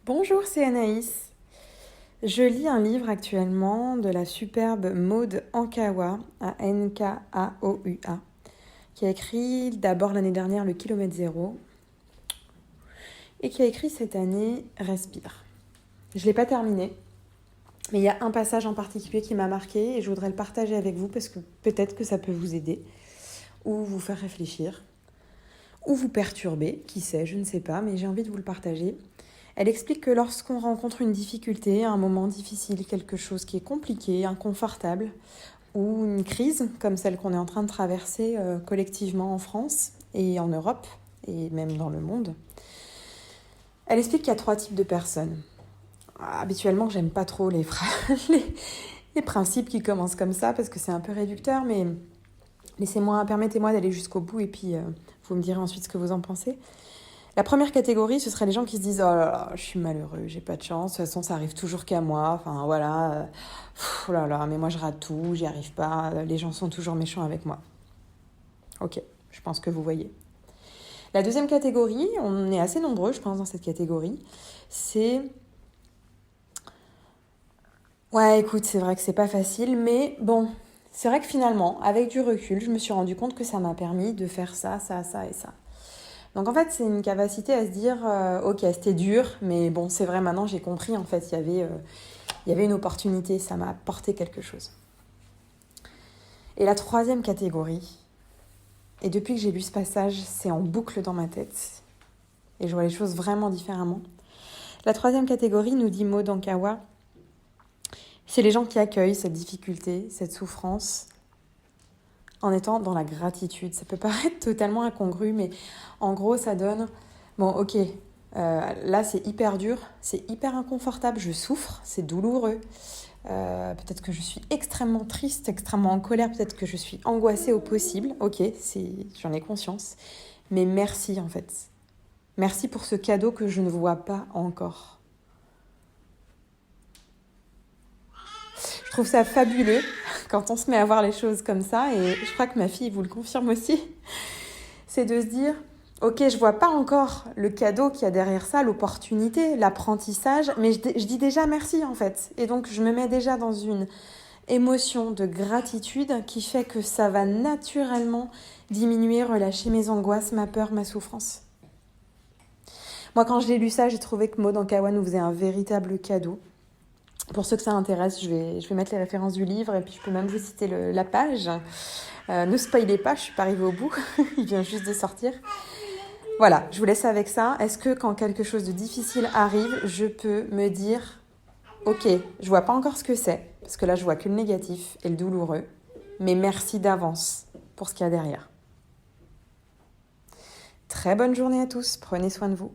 Bonjour, c'est Anaïs. Je lis un livre actuellement de la superbe Maud Ankawa, Ankaoua, qui a écrit d'abord l'année dernière Le kilomètre zéro et qui a écrit cette année Respire. Je ne l'ai pas terminé, mais il y a un passage en particulier qui m'a marqué et je voudrais le partager avec vous parce que peut-être que ça peut vous aider ou vous faire réfléchir ou vous perturber, qui sait, je ne sais pas, mais j'ai envie de vous le partager. Elle explique que lorsqu'on rencontre une difficulté, un moment difficile, quelque chose qui est compliqué, inconfortable, ou une crise comme celle qu'on est en train de traverser collectivement en France et en Europe, et même dans le monde, elle explique qu'il y a 3 types de personnes. Habituellement, j'aime pas trop les principes qui commencent comme ça, parce que c'est un peu réducteur, mais permettez-moi d'aller jusqu'au bout, et puis vous me direz ensuite ce que vous en pensez. La première catégorie, ce serait les gens qui se disent « Oh là là, je suis malheureux, j'ai pas de chance, de toute façon ça arrive toujours qu'à moi, enfin voilà, oh là là, mais moi je rate tout, j'y arrive pas, les gens sont toujours méchants avec moi. » Ok, je pense que vous voyez. La deuxième catégorie, on est assez nombreux, je pense, dans cette catégorie, c'est « Ouais, écoute, c'est vrai que c'est pas facile, mais bon, c'est vrai que finalement, avec du recul, je me suis rendu compte que ça m'a permis de faire ça, ça, ça et ça. » Donc en fait, c'est une capacité à se dire ok, c'était dur, mais bon, c'est vrai, maintenant j'ai compris, en fait, il y avait une opportunité, ça m'a apporté quelque chose. Et la troisième catégorie, et depuis que j'ai lu ce passage, c'est en boucle dans ma tête, et je vois les choses vraiment différemment. La troisième catégorie, nous dit Maud Ankawa, c'est les gens qui accueillent cette difficulté, cette souffrance, en étant dans la gratitude. Ça peut paraître totalement incongru, mais en gros, ça donne... Bon, ok, là, c'est hyper dur, c'est hyper inconfortable, je souffre, c'est douloureux. Peut-être que je suis extrêmement triste, extrêmement en colère, peut-être que je suis angoissée au possible. Ok, j'en ai conscience. Mais merci, en fait. Merci pour ce cadeau que je ne vois pas encore. Je trouve ça fabuleux quand on se met à voir les choses comme ça, et je crois que ma fille vous le confirme aussi, c'est de se dire, ok, je vois pas encore le cadeau qu'il y a derrière ça, l'opportunité, l'apprentissage, mais je dis déjà merci en fait. Et donc je me mets déjà dans une émotion de gratitude qui fait que ça va naturellement diminuer, relâcher mes angoisses, ma peur, ma souffrance. Moi, quand j'ai lu ça, j'ai trouvé que Maud Ankawa nous faisait un véritable cadeau. Pour ceux que ça intéresse, je vais mettre les références du livre et puis je peux même vous citer la page. Ne spoilez pas, je suis pas arrivée au bout, il vient juste de sortir. Voilà, je vous laisse avec ça. Est-ce que quand quelque chose de difficile arrive, je peux me dire « Ok, je vois pas encore ce que c'est, parce que là je vois que le négatif et le douloureux, mais merci d'avance pour ce qu'il y a derrière. » Très bonne journée à tous, prenez soin de vous.